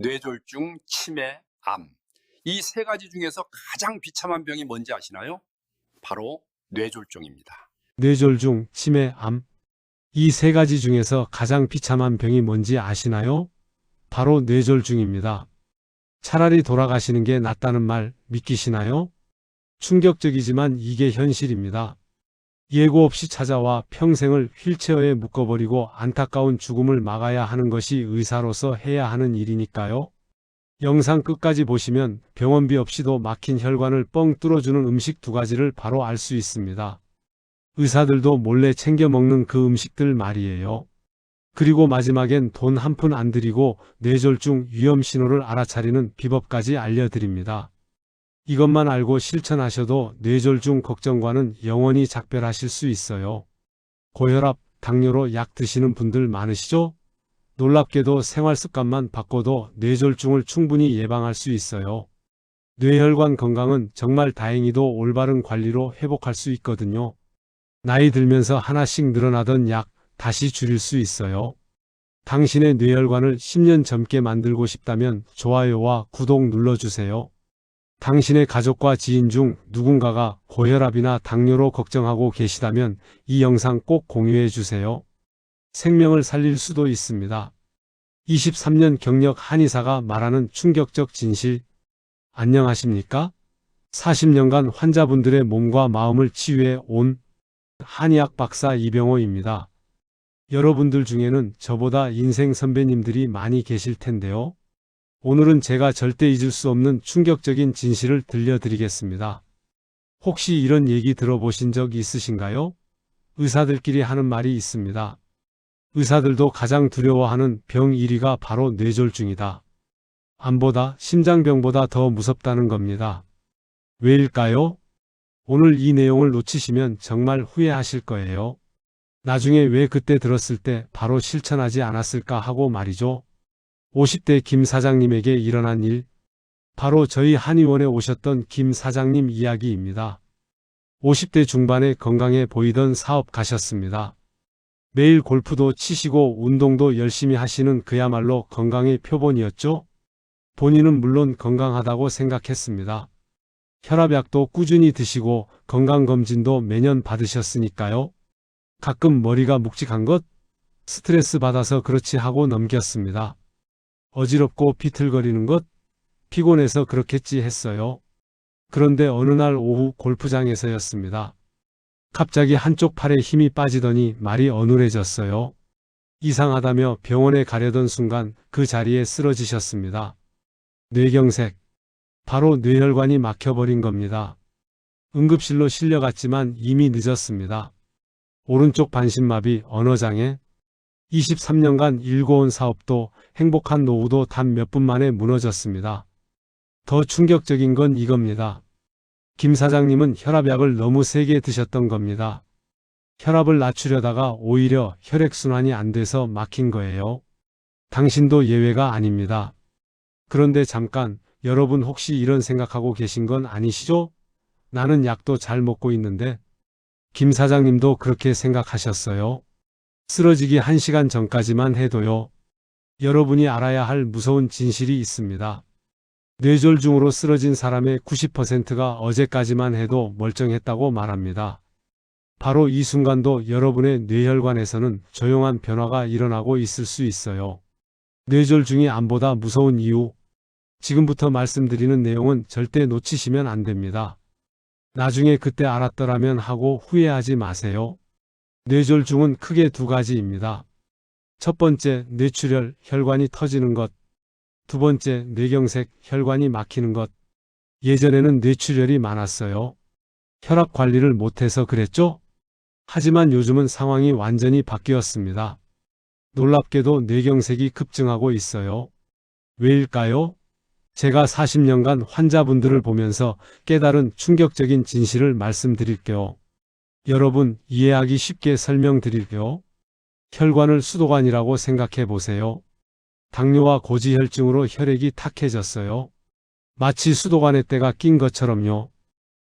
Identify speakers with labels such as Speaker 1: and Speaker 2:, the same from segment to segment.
Speaker 1: 뇌졸중, 치매, 암. 이 세 가지 중에서 가장 비참한 병이 뭔지 아시나요? 바로 뇌졸중입니다.
Speaker 2: 뇌졸중, 치매, 암. 이 세 가지 중에서 가장 비참한 병이 뭔지 아시나요? 바로 뇌졸중입니다. 차라리 돌아가시는 게 낫다는 말 믿기시나요? 충격적이지만 이게 현실입니다. 예고 없이 찾아와 평생을 휠체어에 묶어버리고 안타까운 죽음을 막아야 하는 것이 의사로서 해야 하는 일이니까요. 영상 끝까지 보시면 병원비 없이도 막힌 혈관을 뻥 뚫어주는 음식 2가지를 바로 알 수 있습니다. 의사들도 몰래 챙겨 먹는 그 음식들 말이에요. 그리고 마지막엔 돈 한 푼 안 들이고 뇌졸중 위험 신호를 알아차리는 비법까지 알려드립니다. 이것만 알고 실천하셔도 뇌졸중 걱정과는 영원히 작별하실 수 있어요. 고혈압, 당뇨로 약 드시는 분들 많으시죠? 놀랍게도 생활 습관만 바꿔도 뇌졸중을 충분히 예방할 수 있어요. 뇌혈관 건강은 정말 다행히도 올바른 관리로 회복할 수 있거든요. 나이 들면서 하나씩 늘어나던 약 다시 줄일 수 있어요. 당신의 뇌혈관을 10년 젊게 만들고 싶다면 좋아요와 구독 눌러주세요. 당신의 가족과 지인 중 누군가가 고혈압이나 당뇨로 걱정하고 계시다면 이 영상 꼭 공유해 주세요. 생명을 살릴 수도 있습니다. 23년 경력 한의사가 말하는 충격적 진실. 안녕하십니까? 40년간 환자분들의 몸과 마음을 치유해 온 한의학 박사 이병호입니다. 여러분들 중에는 저보다 인생 선배님들이 많이 계실 텐데요. 오늘은 제가 절대 잊을 수 없는 충격적인 진실을 들려드리겠습니다. 혹시 이런 얘기 들어보신 적 있으신가요? 의사들끼리 하는 말이 있습니다. 의사들도 가장 두려워하는 병 1위가 바로 뇌졸중이다. 암보다 심장병보다 더 무섭다는 겁니다. 왜일까요? 오늘 이 내용을 놓치시면 정말 후회하실 거예요. 나중에 왜 그때 들었을 때 바로 실천하지 않았을까 하고 말이죠. 50대 김 사장님에게 일어난 일, 바로 저희 한의원에 오셨던 김 사장님 이야기입니다. 50대 중반에 건강해 보이던 사업 가셨습니다. 매일 골프도 치시고 운동도 열심히 하시는 그야말로 건강의 표본이었죠. 본인은 물론 건강하다고 생각했습니다. 혈압약도 꾸준히 드시고 건강검진도 매년 받으셨으니까요. 가끔 머리가 묵직한 것, 스트레스 받아서 그렇지 하고 넘겼습니다. 어지럽고 비틀거리는 것, 피곤해서 그렇겠지 했어요. 그런데 어느 날 오후 골프장에서였습니다. 갑자기 한쪽 팔에 힘이 빠지더니 말이 어눌해졌어요. 이상하다며 병원에 가려던 순간 그 자리에 쓰러지셨습니다. 뇌경색. 바로 뇌혈관이 막혀버린 겁니다. 응급실로 실려갔지만 이미 늦었습니다. 오른쪽 반신마비, 언어장애. 23년간 일궈온 사업도 행복한 노후도 단 몇 분 만에 무너졌습니다. 더 충격적인 건 이겁니다. 김 사장님은 혈압약을 너무 세게 드셨던 겁니다. 혈압을 낮추려다가 오히려 혈액순환이 안 돼서 막힌 거예요. 당신도 예외가 아닙니다. 그런데 잠깐, 여러분 혹시 이런 생각하고 계신 건 아니시죠? 나는 약도 잘 먹고 있는데. 김 사장님도 그렇게 생각하셨어요. 쓰러지기 1시간 전까지만 해도요. 여러분이 알아야 할 무서운 진실이 있습니다. 뇌졸중으로 쓰러진 사람의 90%가 어제까지만 해도 멀쩡했다고 말합니다. 바로 이 순간도 여러분의 뇌혈관에서는 조용한 변화가 일어나고 있을 수 있어요. 뇌졸중이 암보다 무서운 이유. 지금부터 말씀드리는 내용은 절대 놓치시면 안 됩니다. 나중에 그때 알았더라면 하고 후회하지 마세요. 뇌졸중은 크게 2가지입니다. 첫 번째, 뇌출혈, 혈관이 터지는 것. 두 번째, 뇌경색, 혈관이 막히는 것. 예전에는 뇌출혈이 많았어요. 혈압 관리를 못해서 그랬죠? 하지만 요즘은 상황이 완전히 바뀌었습니다. 놀랍게도 뇌경색이 급증하고 있어요. 왜일까요? 제가 40년간 환자분들을 보면서 깨달은 충격적인 진실을 말씀드릴게요. 여러분, 이해하기 쉽게 설명드릴게요. 혈관을 수도관이라고 생각해 보세요. 당뇨와 고지혈증으로 혈액이 탁해졌어요. 마치 수도관에 때가 낀 것처럼요.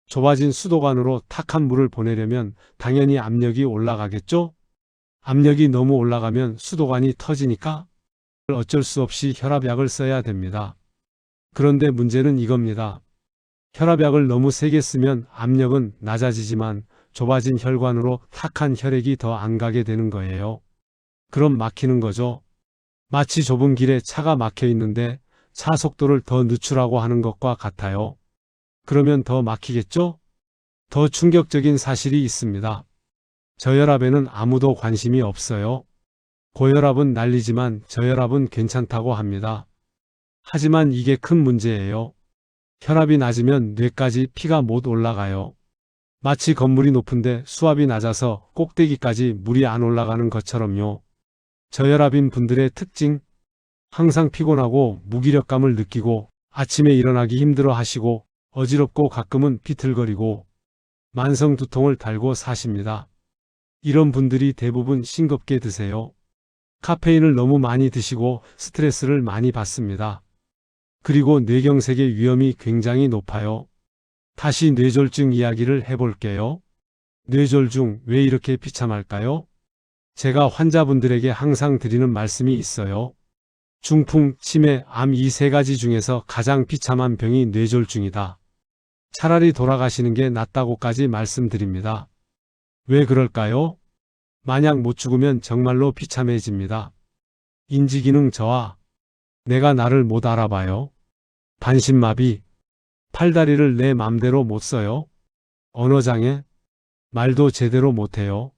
Speaker 2: 좁아진 수도관으로 탁한 물을 보내려면 당연히 압력이 올라가겠죠? 압력이 너무 올라가면 수도관이 터지니까 어쩔 수 없이 혈압약을 써야 됩니다. 그런데 문제는 이겁니다. 혈압약을 너무 세게 쓰면 압력은 낮아지지만 좁아진 혈관으로 탁한 혈액이 더 안 가게 되는 거예요. 그럼 막히는 거죠. 마치 좁은 길에 차가 막혀 있는데 차 속도를 더 늦추라고 하는 것과 같아요. 그러면 더 막히겠죠? 더 충격적인 사실이 있습니다. 저혈압에는 아무도 관심이 없어요. 고혈압은 난리지만 저혈압은 괜찮다고 합니다. 하지만 이게 큰 문제예요. 혈압이 낮으면 뇌까지 피가 못 올라가요. 마치 건물이 높은데 수압이 낮아서 꼭대기까지 물이 안 올라가는 것처럼요. 저혈압인 분들의 특징, 항상 피곤하고 무기력감을 느끼고 아침에 일어나기 힘들어 하시고 어지럽고 가끔은 비틀거리고 만성 두통을 달고 사십니다. 이런 분들이 대부분 싱겁게 드세요. 카페인을 너무 많이 드시고 스트레스를 많이 받습니다. 그리고 뇌경색의 위험이 굉장히 높아요. 다시 뇌졸중 이야기를 해볼게요. 뇌졸중 왜 이렇게 비참할까요? 제가 환자분들에게 항상 드리는 말씀이 있어요. 중풍, 치매, 암 이 세 가지 중에서 가장 비참한 병이 뇌졸중이다. 차라리 돌아가시는 게 낫다고까지 말씀드립니다. 왜 그럴까요? 만약 못 죽으면 정말로 비참해집니다. 인지기능 저하, 내가 나를 못 알아봐요. 반신마비, 팔다리를 내 맘대로 못 써요. 언어장애, 말도 제대로 못해요.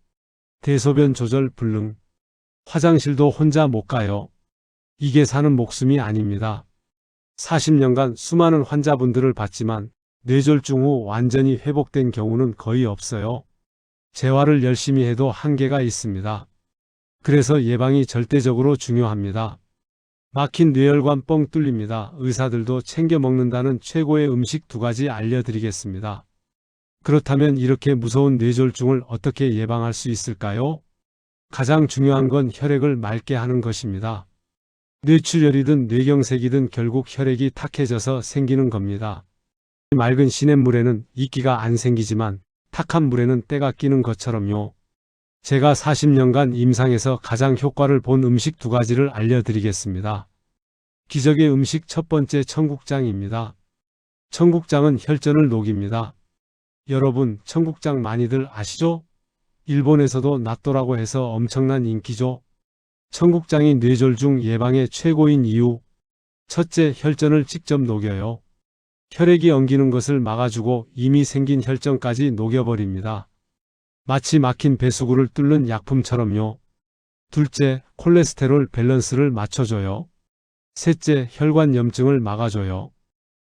Speaker 2: 대소변 조절 불능, 화장실도 혼자 못 가요. 이게 사는 목숨이 아닙니다. 40년간 수많은 환자분들을 봤지만 뇌졸중 후 완전히 회복된 경우는 거의 없어요. 재활을 열심히 해도 한계가 있습니다. 그래서 예방이 절대적으로 중요합니다. 막힌 뇌혈관 뻥 뚫립니다. 의사들도 챙겨 먹는다는 최고의 음식 2가지 알려드리겠습니다. 그렇다면 이렇게 무서운 뇌졸중을 어떻게 예방할 수 있을까요? 가장 중요한 건 혈액을 맑게 하는 것입니다. 뇌출혈이든 뇌경색이든 결국 혈액이 탁해져서 생기는 겁니다. 맑은 시냇물에는 이끼가 안 생기지만 탁한 물에는 때가 끼는 것처럼요. 제가 40년간 임상에서 가장 효과를 본 음식 2가지를 알려드리겠습니다. 기적의 음식 첫 번째 청국장입니다. 청국장은 혈전을 녹입니다. 여러분, 청국장 많이들 아시죠? 일본에서도 낫또라고 해서 엄청난 인기죠. 청국장이 뇌졸중 예방의 최고인 이유. 첫째, 혈전을 직접 녹여요. 혈액이 엉기는 것을 막아주고 이미 생긴 혈전까지 녹여버립니다. 마치 막힌 배수구를 뚫는 약품처럼요. 둘째, 콜레스테롤 밸런스를 맞춰줘요. 셋째, 혈관 염증을 막아줘요.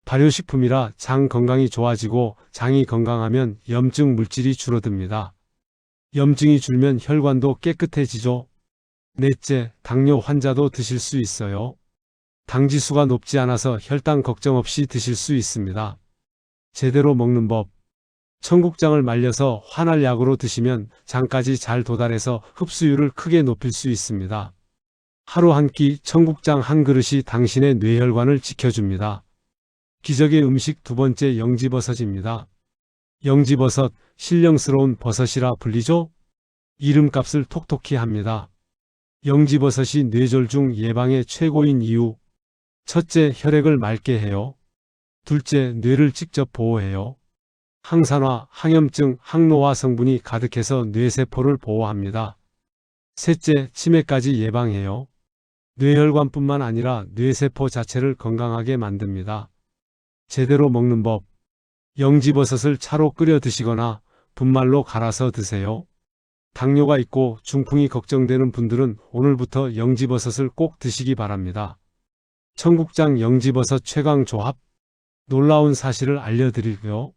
Speaker 2: 발효식품이라 장 건강이 좋아지고 장이 건강하면 염증 물질이 줄어듭니다. 염증이 줄면 혈관도 깨끗해지죠. 넷째, 당뇨 환자도 드실 수 있어요. 당 지수가 높지 않아서 혈당 걱정 없이 드실 수 있습니다. 제대로 먹는 법. 청국장을 말려서 환활약으로 드시면 장까지 잘 도달해서 흡수율을 크게 높일 수 있습니다. 하루 한 끼 청국장 한 그릇이 당신의 뇌혈관을 지켜줍니다. 기적의 음식 2번째, 영지버섯입니다. 영지버섯, 신령스러운 버섯이라 불리죠? 이름값을 톡톡히 합니다. 영지버섯이 뇌졸중 예방의 최고인 이유. 첫째, 혈액을 맑게 해요. 둘째, 뇌를 직접 보호해요. 항산화, 항염증, 항노화 성분이 가득해서 뇌세포를 보호합니다. 셋째, 치매까지 예방해요. 뇌혈관뿐만 아니라 뇌세포 자체를 건강하게 만듭니다. 제대로 먹는 법. 영지버섯을 차로 끓여 드시거나 분말로 갈아서 드세요. 당뇨가 있고 중풍이 걱정되는 분들은 오늘부터 영지버섯을 꼭 드시기 바랍니다. 청국장 영지버섯 최강 조합. 놀라운 사실을 알려드릴게요.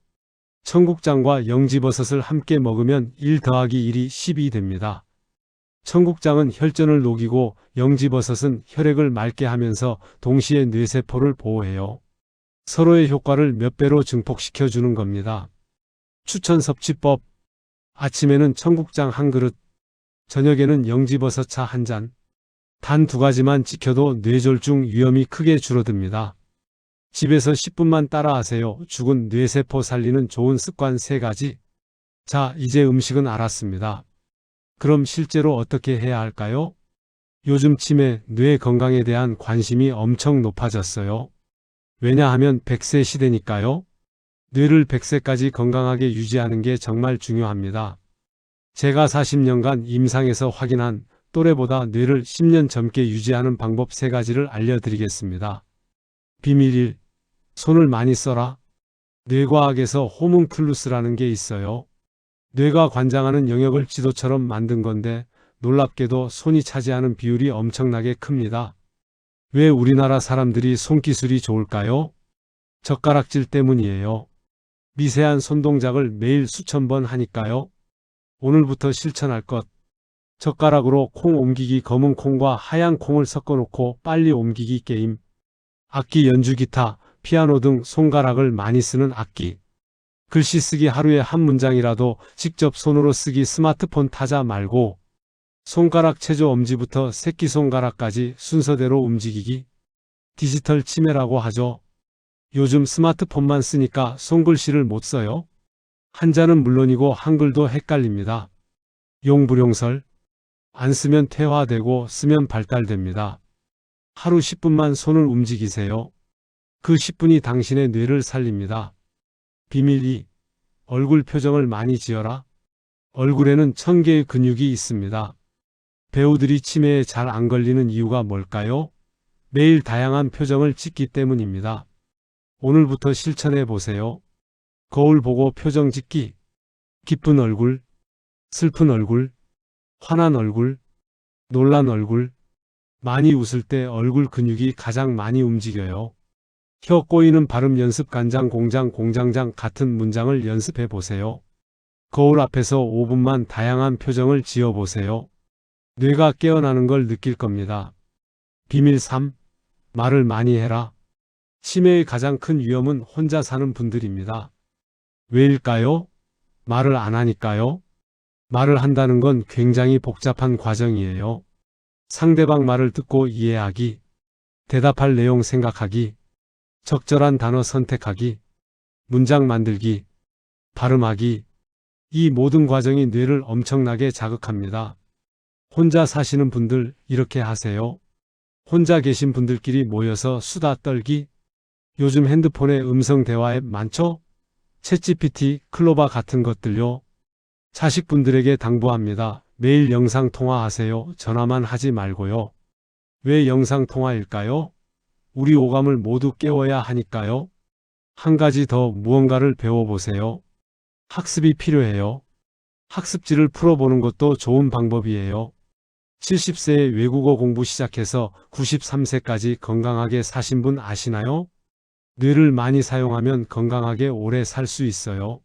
Speaker 2: 청국장과 영지버섯을 함께 먹으면 1 더하기 1이 10이 됩니다. 청국장은 혈전을 녹이고 영지버섯은 혈액을 맑게 하면서 동시에 뇌세포를 보호해요. 서로의 효과를 몇 배로 증폭시켜 주는 겁니다. 추천 섭취법. 아침에는 청국장 한 그릇, 저녁에는 영지버섯차 한 잔. 단 2가지만 지켜도 뇌졸중 위험이 크게 줄어듭니다. 집에서 10분만 따라하세요. 죽은 뇌세포 살리는 좋은 습관 3가지. 자, 이제 음식은 알았습니다. 그럼 실제로 어떻게 해야 할까요? 요즘 치매, 뇌 건강에 대한 관심이 엄청 높아졌어요. 왜냐하면 100세 시대니까요. 뇌를 100세까지 건강하게 유지하는 게 정말 중요합니다. 제가 40년간 임상에서 확인한 또래보다 뇌를 10년 젊게 유지하는 방법 3가지를 알려드리겠습니다. 비밀 1. 손을 많이 써라. 뇌과학에서 호문클루스라는 게 있어요. 뇌가 관장하는 영역을 지도처럼 만든 건데 놀랍게도 손이 차지하는 비율이 엄청나게 큽니다. 왜 우리나라 사람들이 손기술이 좋을까요? 젓가락질 때문이에요. 미세한 손동작을 매일 수천 번 하니까요. 오늘부터 실천할 것. 젓가락으로 콩 옮기기. 검은 콩과 하얀 콩을 섞어놓고 빨리 옮기기 게임. 악기 연주, 기타, 피아노 등 손가락을 많이 쓰는 악기. 글씨 쓰기. 하루에 한 문장이라도 직접 손으로 쓰기. 스마트폰 타자 말고 손가락 체조, 엄지부터 새끼손가락까지 순서대로 움직이기. 디지털 치매라고 하죠. 요즘 스마트폰만 쓰니까 손글씨를 못 써요. 한자는 물론이고 한글도 헷갈립니다. 용불용설. 안 쓰면 퇴화되고 쓰면 발달됩니다. 하루 10분만 손을 움직이세요. 그 10분이 당신의 뇌를 살립니다. 비밀 2. 얼굴 표정을 많이 지어라. 얼굴에는 1000개의 근육이 있습니다. 배우들이 치매에 잘 안 걸리는 이유가 뭘까요? 매일 다양한 표정을 짓기 때문입니다. 오늘부터 실천해 보세요. 거울 보고 표정 짓기. 기쁜 얼굴, 슬픈 얼굴, 화난 얼굴, 놀란 얼굴. 많이 웃을 때 얼굴 근육이 가장 많이 움직여요. 혀 꼬이는 발음 연습. 간장, 공장, 공장장 같은 문장을 연습해 보세요. 거울 앞에서 5분만 다양한 표정을 지어 보세요. 뇌가 깨어나는 걸 느낄 겁니다. 비밀 3. 말을 많이 해라. 치매의 가장 큰 위험은 혼자 사는 분들입니다. 왜일까요? 말을 안 하니까요. 말을 한다는 건 굉장히 복잡한 과정이에요. 상대방 말을 듣고 이해하기, 대답할 내용 생각하기, 적절한 단어 선택하기, 문장 만들기, 발음하기. 이 모든 과정이 뇌를 엄청나게 자극합니다. 혼자 사시는 분들 이렇게 하세요. 혼자 계신 분들끼리 모여서 수다 떨기. 요즘 핸드폰에 음성 대화 앱 많죠? 챗GPT, 클로바 같은 것들요. 자식분들에게 당부합니다. 매일 영상통화하세요. 전화만 하지 말고요. 왜 영상통화일까요? 우리 오감을 모두 깨워야 하니까요. 한 가지 더 무언가를 배워보세요. 학습이 필요해요. 학습지를 풀어보는 것도 좋은 방법이에요. 70세에 외국어 공부 시작해서 93세까지 건강하게 사신 분 아시나요? 뇌를 많이 사용하면 건강하게 오래 살 수 있어요.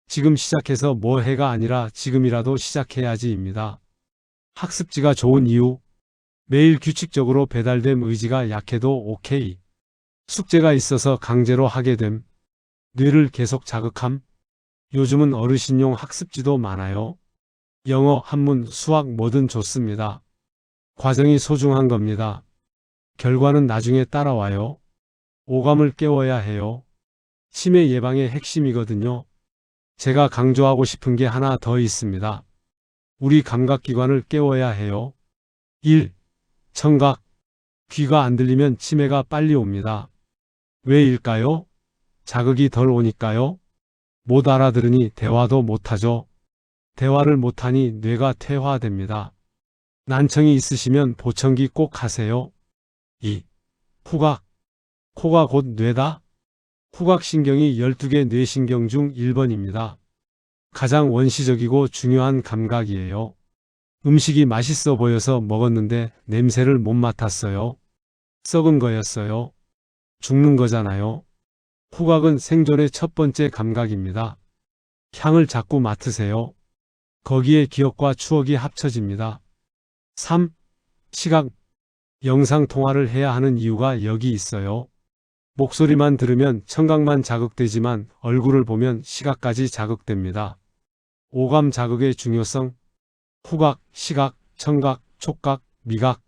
Speaker 2: 지금 시작해서 뭐 해가 아니라 지금이라도 시작해야지입니다. 학습지가 좋은 이유. 매일 규칙적으로 배달됨. 의지가 약해도 오케이. 숙제가 있어서 강제로 하게 됨. 뇌를 계속 자극함. 요즘은 어르신용 학습지도 많아요. 영어, 한문, 수학 뭐든 좋습니다. 과정이 소중한 겁니다. 결과는 나중에 따라와요. 오감을 깨워야 해요. 치매 예방의 핵심이거든요. 제가 강조하고 싶은 게 하나 더 있습니다. 우리 감각기관을 깨워야 해요. 1. 청각. 귀가 안 들리면 치매가 빨리 옵니다. 왜일까요? 자극이 덜 오니까요. 못 알아들으니 대화도 못하죠. 대화를 못하니 뇌가 퇴화됩니다. 난청이 있으시면 보청기 꼭 하세요. 2. 후각. 코가 곧 뇌다. 후각신경이 12개 뇌신경 중 1번입니다. 가장 원시적이고 중요한 감각이에요. 음식이 맛있어 보여서 먹었는데 냄새를 못 맡았어요. 썩은 거였어요. 죽는 거잖아요. 후각은 생존의 첫 번째 감각입니다. 향을 자꾸 맡으세요. 거기에 기억과 추억이 합쳐집니다. 3. 시각. 영상통화를 해야 하는 이유가 여기 있어요. 목소리만 들으면 청각만 자극되지만 얼굴을 보면 시각까지 자극됩니다. 오감 자극의 중요성. 후각, 시각, 청각, 촉각, 미각.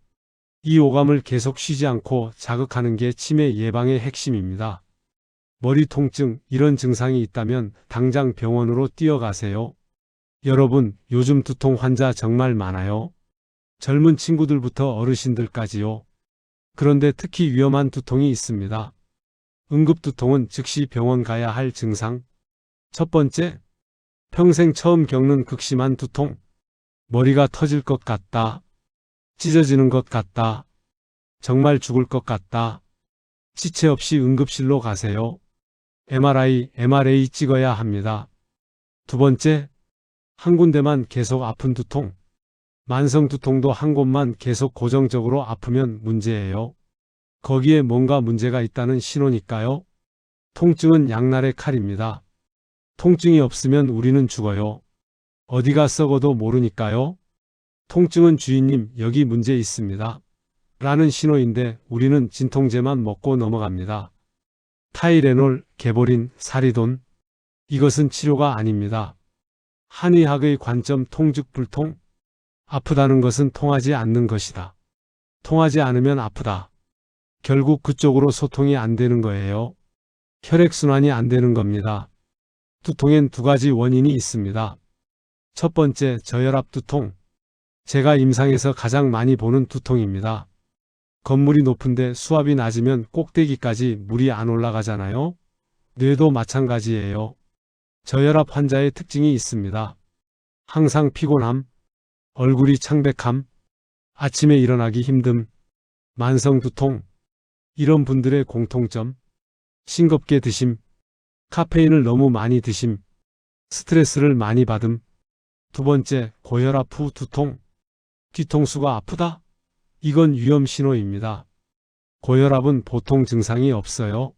Speaker 2: 이 오감을 계속 쉬지 않고 자극하는 게 치매 예방의 핵심입니다. 머리 통증, 이런 증상이 있다면 당장 병원으로 뛰어가세요. 여러분, 요즘 두통 환자 정말 많아요. 젊은 친구들부터 어르신들까지요. 그런데 특히 위험한 두통이 있습니다. 응급두통은 즉시 병원 가야 할 증상. 첫 번째, 평생 처음 겪는 극심한 두통. 머리가 터질 것 같다. 찢어지는 것 같다. 정말 죽을 것 같다. 지체 없이 응급실로 가세요. MRI 찍어야 합니다. 두 번째, 한 군데만 계속 아픈 두통. 만성 두통도 한 곳만 계속 고정적으로 아프면 문제예요. 거기에 뭔가 문제가 있다는 신호니까요. 통증은 양날의 칼입니다. 통증이 없으면 우리는 죽어요. 어디가 썩어도 모르니까요. 통증은 주인님, 여기 문제 있습니다. 라는 신호인데 우리는 진통제만 먹고 넘어갑니다. 타이레놀, 게보린, 사리돈. 이것은 치료가 아닙니다. 한의학의 관점 통즉불통. 아프다는 것은 통하지 않는 것이다. 통하지 않으면 아프다. 결국 그쪽으로 소통이 안 되는 거예요. 혈액순환이 안 되는 겁니다. 두통엔 두 가지 원인이 있습니다. 첫 번째, 저혈압 두통. 제가 임상에서 가장 많이 보는 두통입니다. 건물이 높은데 수압이 낮으면 꼭대기까지 물이 안 올라가잖아요. 뇌도 마찬가지예요. 저혈압 환자의 특징이 있습니다. 항상 피곤함, 얼굴이 창백함, 아침에 일어나기 힘듦, 만성 두통. 이런 분들의 공통점, 싱겁게 드심, 카페인을 너무 많이 드심, 스트레스를 많이 받음. 두 번째, 고혈압 후 두통. 뒤통수가 아프다? 이건 위험 신호입니다. 고혈압은 보통 증상이 없어요.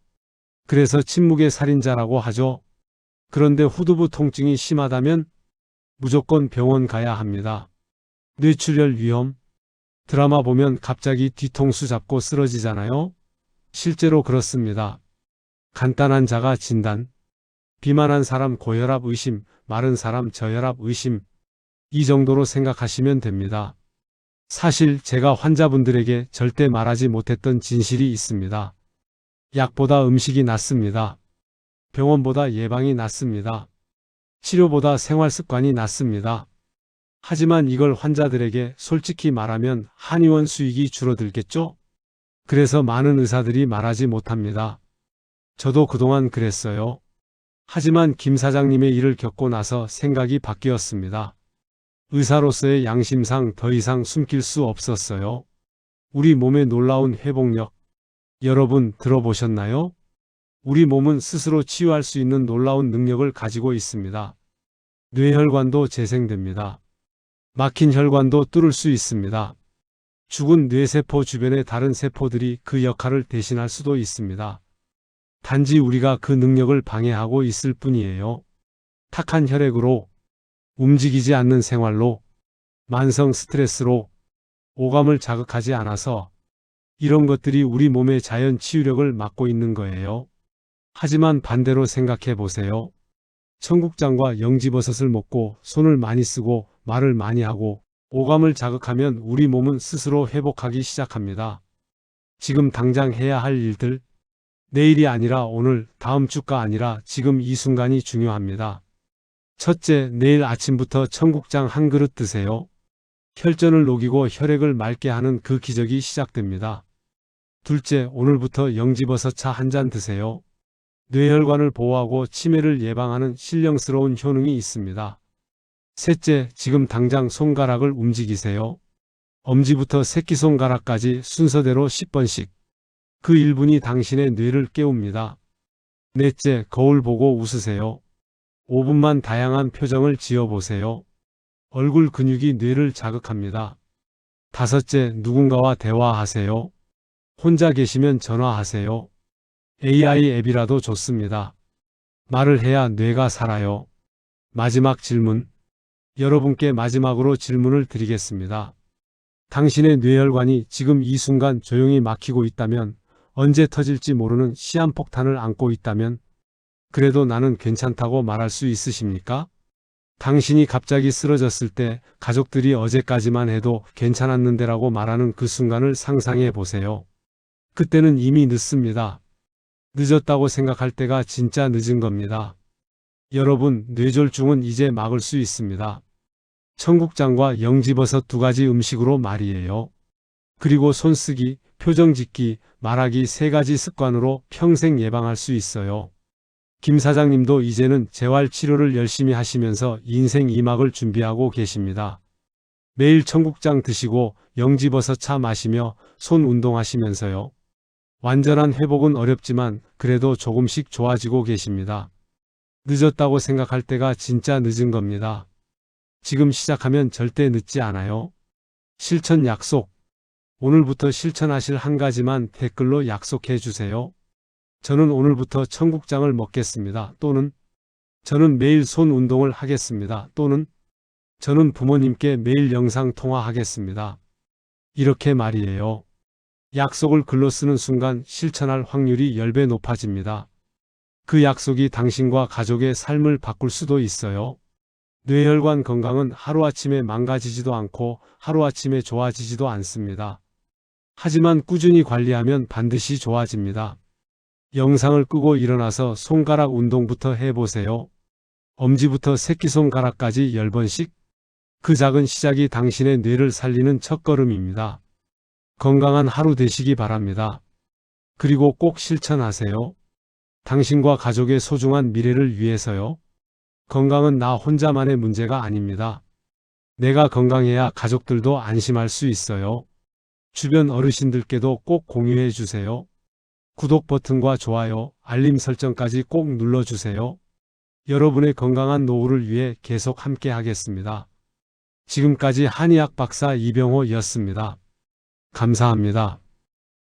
Speaker 2: 그래서 침묵의 살인자라고 하죠. 그런데 후두부 통증이 심하다면 무조건 병원 가야 합니다. 뇌출혈 위험. 드라마 보면 갑자기 뒤통수 잡고 쓰러지잖아요. 실제로 그렇습니다. 간단한 자가 진단. 비만한 사람 고혈압 의심, 마른 사람 저혈압 의심. 이 정도로 생각하시면 됩니다. 사실 제가 환자분들에게 절대 말하지 못했던 진실이 있습니다. 약보다 음식이 낫습니다. 병원보다 예방이 낫습니다. 치료보다 생활습관이 낫습니다. 하지만 이걸 환자들에게 솔직히 말하면 한의원 수익이 줄어들겠죠? 그래서 많은 의사들이 말하지 못합니다. 저도 그동안 그랬어요. 하지만 김 사장님의 일을 겪고 나서 생각이 바뀌었습니다. 의사로서의 양심상 더 이상 숨길 수 없었어요. 우리 몸의 놀라운 회복력. 여러분 들어보셨나요? 우리 몸은 스스로 치유할 수 있는 놀라운 능력을 가지고 있습니다. 뇌혈관도 재생됩니다. 막힌 혈관도 뚫을 수 있습니다. 죽은 뇌세포 주변의 다른 세포들이 그 역할을 대신할 수도 있습니다. 단지 우리가 그 능력을 방해하고 있을 뿐이에요. 탁한 혈액으로, 움직이지 않는 생활로, 만성 스트레스로, 오감을 자극하지 않아서 이런 것들이 우리 몸의 자연 치유력을 막고 있는 거예요. 하지만 반대로 생각해 보세요. 청국장과 영지버섯을 먹고 손을 많이 쓰고 말을 많이 하고 오감을 자극하면 우리 몸은 스스로 회복하기 시작합니다. 지금 당장 해야 할 일들, 내일이 아니라 오늘, 다음 주가 아니라 지금 이 순간이 중요합니다. 첫째, 내일 아침부터 청국장 한 그릇 드세요. 혈전을 녹이고 혈액을 맑게 하는 그 기적이 시작됩니다. 둘째, 오늘부터 영지버섯차 한 잔 드세요. 뇌혈관을 보호하고 치매를 예방하는 신령스러운 효능이 있습니다. 셋째, 지금 당장 손가락을 움직이세요. 엄지부터 새끼손가락까지 순서대로 10번씩. 그 1분이 당신의 뇌를 깨웁니다. 넷째, 거울 보고 웃으세요. 5분만 다양한 표정을 지어보세요. 얼굴 근육이 뇌를 자극합니다. 다섯째, 누군가와 대화하세요. 혼자 계시면 전화하세요. AI 앱이라도 좋습니다. 말을 해야 뇌가 살아요. 마지막 질문. 여러분께 마지막으로 질문을 드리겠습니다. 당신의 뇌혈관이 지금 이 순간 조용히 막히고 있다면, 언제 터질지 모르는 시한폭탄을 안고 있다면, 그래도 나는 괜찮다고 말할 수 있으십니까? 당신이 갑자기 쓰러졌을 때 가족들이 어제까지만 해도 괜찮았는데라고 말하는 그 순간을 상상해 보세요. 그때는 이미 늦습니다. 늦었다고 생각할 때가 진짜 늦은 겁니다. 여러분, 뇌졸중은 이제 막을 수 있습니다. 청국장과 영지버섯 두 가지 음식으로 말이에요. 그리고 손쓰기, 표정 짓기, 말하기 세 가지 습관으로 평생 예방할 수 있어요. 김 사장님도 이제는 재활 치료를 열심히 하시면서 인생 2막을 준비하고 계십니다. 매일 청국장 드시고 영지버섯 차 마시며 손 운동하시면서요. 완전한 회복은 어렵지만 그래도 조금씩 좋아지고 계십니다. 늦었다고 생각할 때가 진짜 늦은 겁니다. 지금 시작하면 절대 늦지 않아요. 실천 약속. 오늘부터 실천하실 한 가지만 댓글로 약속해 주세요. 저는 오늘부터 청국장을 먹겠습니다. 또는 저는 매일 손 운동을 하겠습니다. 또는 저는 부모님께 매일 영상 통화하겠습니다. 이렇게 말이에요. 약속을 글로 쓰는 순간 실천할 확률이 10배 높아집니다. 그 약속이 당신과 가족의 삶을 바꿀 수도 있어요. 뇌혈관 건강은 하루아침에 망가지지도 않고 하루아침에 좋아지지도 않습니다. 하지만 꾸준히 관리하면 반드시 좋아집니다. 영상을 끄고 일어나서 손가락 운동부터 해보세요. 엄지부터 새끼손가락까지 10번씩. 그 작은 시작이 당신의 뇌를 살리는 첫걸음입니다. 건강한 하루 되시기 바랍니다. 그리고 꼭 실천하세요. 당신과 가족의 소중한 미래를 위해서요. 건강은 나 혼자만의 문제가 아닙니다. 내가 건강해야 가족들도 안심할 수 있어요. 주변 어르신들께도 꼭 공유해 주세요. 구독 버튼과 좋아요, 알림 설정까지 꼭 눌러주세요. 여러분의 건강한 노후를 위해 계속 함께 하겠습니다. 지금까지 한의학 박사 이병호였습니다. 감사합니다.